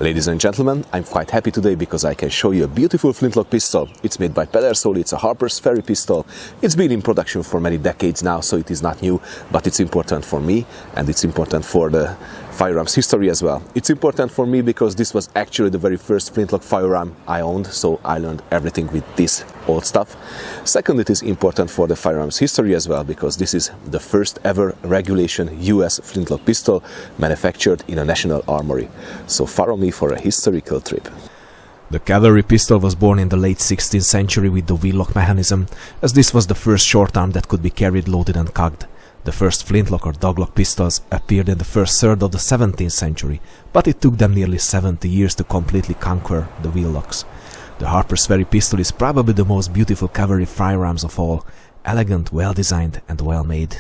Ladies and gentlemen, I'm quite happy today because I can show you a beautiful flintlock pistol. It's made by Pedersoli, it's a Harper's Ferry pistol. It's been in production for many decades now, so it is not new, but it's important for me and it's important for the firearms history as well. It's important for me because this was actually the very first flintlock firearm I owned, so I learned everything with this old stuff. Second, it is important for the firearms history as well because this is the first ever regulation US flintlock pistol manufactured in a national armory. So follow me for a historical trip. The cavalry pistol was born in the late 16th century with the wheel-lock mechanism, as this was the first short arm that could be carried loaded and cocked. The first flintlock or doglock pistols appeared in the first third of the 17th century, but it took them nearly 70 years to completely conquer the wheel-locks. The Harper's Ferry pistol is probably the most beautiful cavalry firearms of all, elegant, well-designed and well-made.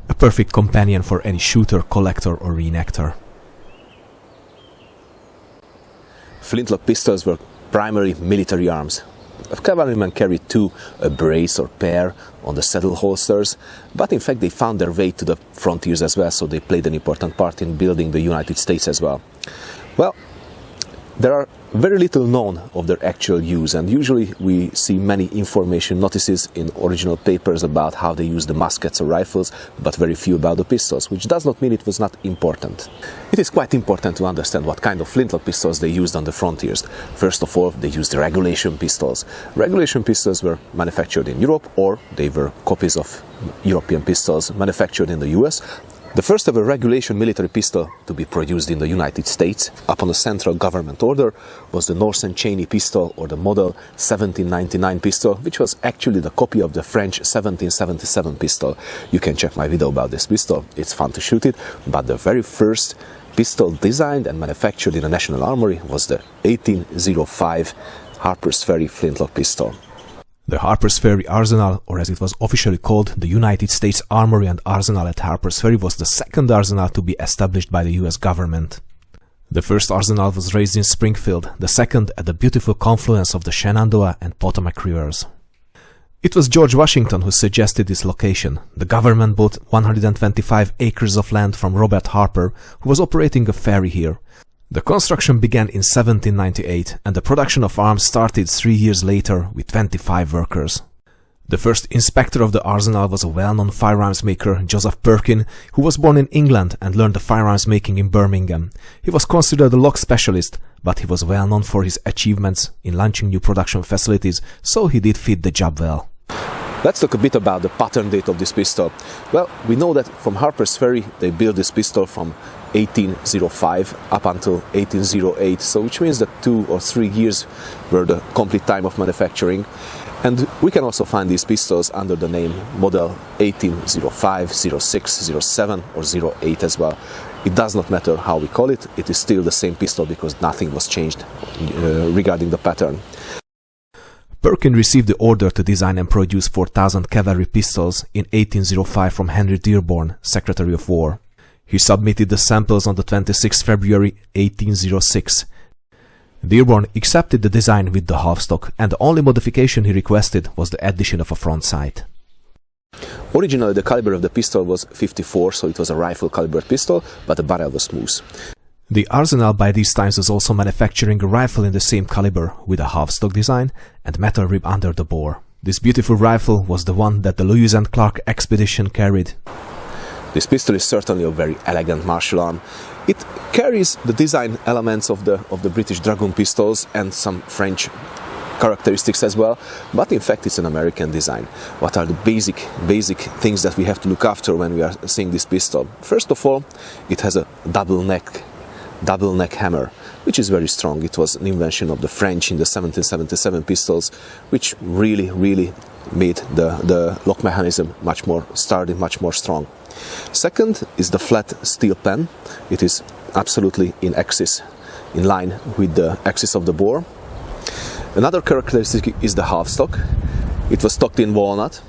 A perfect companion for any shooter, collector or reenactor. Flintlock pistols were primary military arms. A cavalryman carried two, a brace or pair, on the saddle holsters, but in fact they found their way to the frontiers as well, so they played an important part in building the United States as well. Well, there are very little known of their actual use, and usually we see many information notices in original papers about how they used the muskets or rifles, but very few about the pistols, which does not mean it was not important. It is quite important to understand what kind of flintlock pistols they used on the frontiers. First of all, they used regulation pistols. Regulation pistols were manufactured in Europe, or they were copies of European pistols manufactured in the US. The first ever regulation military pistol to be produced in the United States, upon a central government order, was the North and Cheney pistol, or the model 1799 pistol, which was actually the copy of the French 1777 pistol. You can check my video about this pistol, it's fun to shoot it, but the very first pistol designed and manufactured in a national armory was the 1805 Harper's Ferry flintlock pistol. The Harper's Ferry Arsenal, or as it was officially called, the United States Armory and Arsenal at Harper's Ferry, was the second arsenal to be established by the US government. The first arsenal was raised in Springfield, the second at the beautiful confluence of the Shenandoah and Potomac rivers. It was George Washington who suggested this location. The government bought 125 acres of land from Robert Harper, who was operating a ferry here. The construction began in 1798 and the production of arms started 3 years later with 25 workers. The first inspector of the arsenal was a well-known firearms maker, Joseph Perkin, who was born in England and learned the firearms making in Birmingham. He was considered a lock specialist, but he was well known for his achievements in launching new production facilities, so he did fit the job well. Let's talk a bit about the pattern date of this pistol. Well, we know that from Harper's Ferry they built this pistol from 1805 up until 1808, so which means that 2 or 3 years were the complete time of manufacturing. And we can also find these pistols under the name model 1805, 06, 07 or 08 as well. It does not matter how we call it, it is still the same pistol because nothing was changed regarding the pattern. Perkin received the order to design and produce 4,000 cavalry pistols in 1805 from Henry Dearborn, Secretary of War. He submitted the samples on the 26th February 1806. Dearborn accepted the design with the half-stock, and the only modification he requested was the addition of a front sight. Originally the caliber of the pistol was 54, so it was a rifle-calibered pistol, but the barrel was smooth. The arsenal by these times was also manufacturing a rifle in the same caliber with a half-stock design and metal rib under the bore. This beautiful rifle was the one that the Lewis and Clark expedition carried. This pistol is certainly a very elegant martial arm. It carries the design elements of the British Dragoon pistols and some French characteristics as well, but in fact it's an American design. What are the basic things that we have to look after when we are seeing this pistol? First of all, it has a double neck hammer, which is very strong. It was an invention of the French in the 1777 pistols, which really made the lock mechanism much more sturdy, much more strong. Second is the flat steel pen. It is absolutely in line with the axis of the bore. Another characteristic is the half-stock. It was stocked in walnut,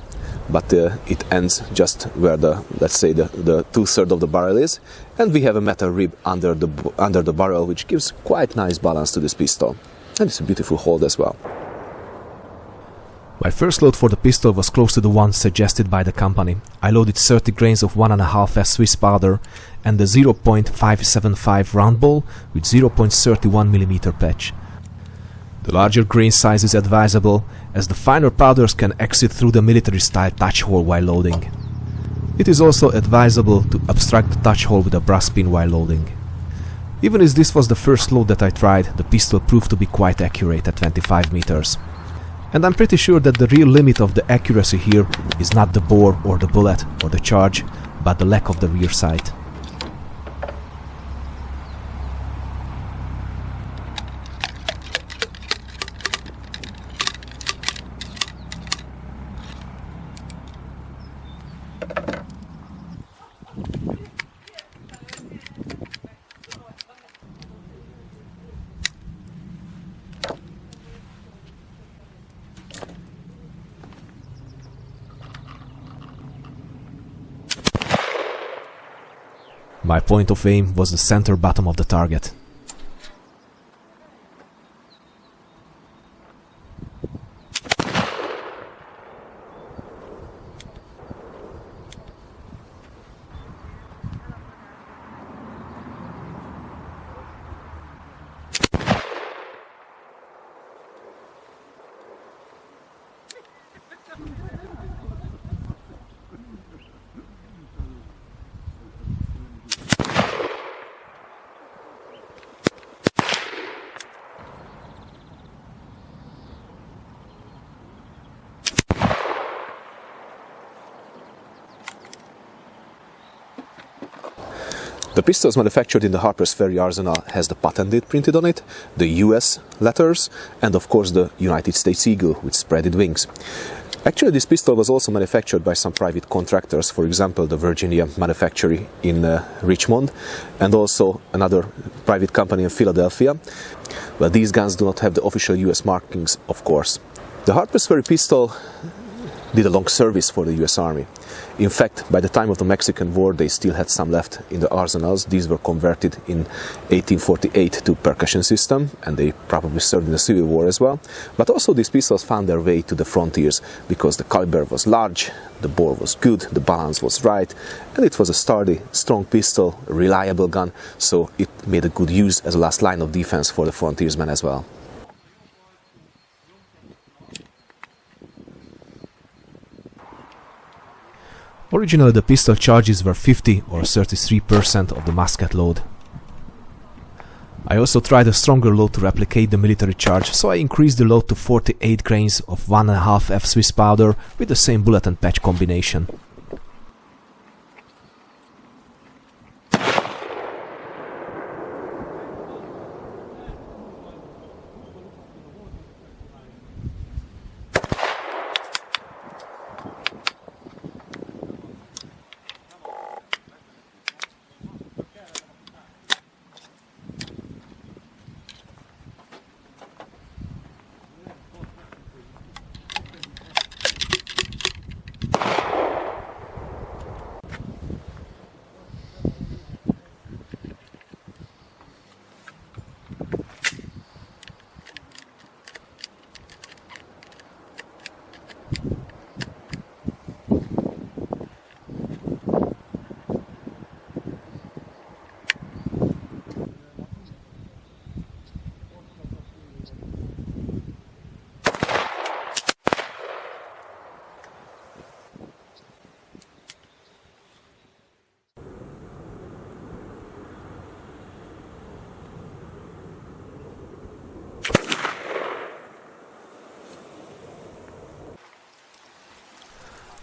but it ends just where let's say the 2/3 of the barrel is, and we have a metal rib under the barrel, which gives quite nice balance to this pistol, and it's a beautiful hold as well. My first load for the pistol was close to the one suggested by the company. I loaded 30 grains of 1.5F Swiss powder and the 0.575 round ball with 0.31mm patch. The larger grain size is advisable, as the finer powders can exit through the military-style touch hole while loading. It is also advisable to obstruct the touch hole with a brass pin while loading. Even as this was the first load that I tried, the pistol proved to be quite accurate at 25 meters. And I'm pretty sure that the real limit of the accuracy here is not the bore or the bullet or the charge, but the lack of the rear sight. My point of aim was the center bottom of the target. The pistols manufactured in the Harper's Ferry arsenal has the patent date printed on it, the US letters, and of course the United States eagle with spreaded wings. Actually, this pistol was also manufactured by some private contractors, for example the Virginia manufacturer in Richmond, and also another private company in Philadelphia. Well, these guns do not have the official US markings, of course. The Harper's Ferry pistol did a long service for the US Army. In fact, by the time of the Mexican War, they still had some left in the arsenals. These were converted in 1848 to percussion system, and they probably served in the Civil War as well. But also these pistols found their way to the frontiers because the caliber was large, the bore was good, the balance was right, and it was a sturdy, strong pistol, a reliable gun, so it made a good use as a last line of defense for the frontiersmen as well. Originally the pistol charges were 50 or 33% of the musket load. I also tried a stronger load to replicate the military charge, so I increased the load to 48 grains of 1.5F Swiss powder with the same bullet and patch combination.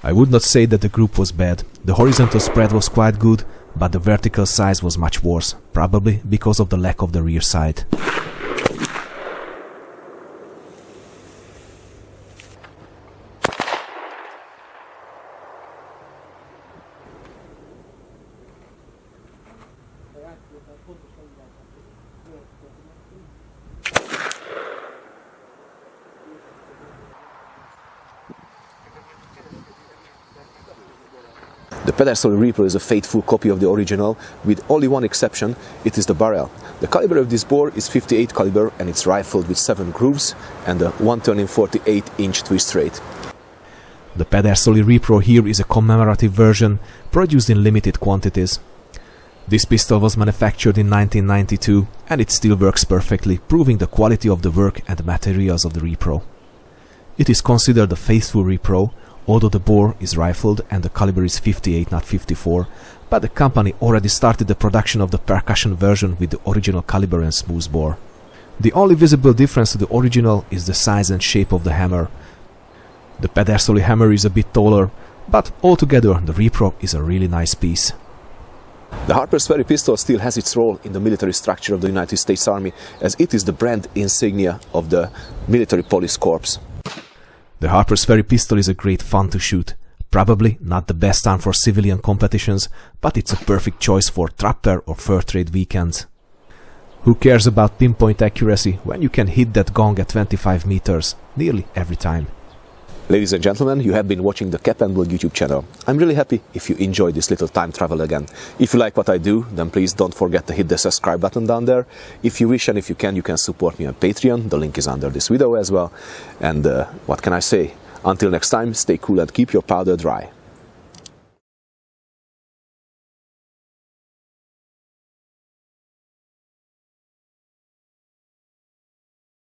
I would not say that the group was bad. The horizontal spread was quite good, but the vertical size was much worse, probably because of the lack of the rear sight. The Pedersoli repro is a faithful copy of the original, with only one exception: it is the barrel. The caliber of this bore is 58 caliber and it's rifled with 7 grooves and a 1 48-inch twist rate. The Pedersoli repro here is a commemorative version, produced in limited quantities. This pistol was manufactured in 1992 and it still works perfectly, proving the quality of the work and materials of the repro. It is considered a faithful repro, although the bore is rifled and the caliber is 58, not 54, but the company already started the production of the percussion version with the original caliber and smooth bore. The only visible difference to the original is the size and shape of the hammer. The Pedersoli hammer is a bit taller, but altogether the repro is a really nice piece. The Harper's Ferry pistol still has its role in the military structure of the United States Army, as it is the brand insignia of the Military Police Corps. The Harper's Ferry pistol is a great fun to shoot. Probably not the best arm for civilian competitions, but it's a perfect choice for trapper or fur trade weekends. Who cares about pinpoint accuracy when you can hit that gong at 25 meters, nearly every time? Ladies and gentlemen, you have been watching the Capandball YouTube channel. I'm really happy if you enjoyed this little time travel again. If you like what I do, then please don't forget to hit the subscribe button down there. If you wish and if you can support me on Patreon. The link is under this video as well. And what can I say? Until next time, stay cool and keep your powder dry.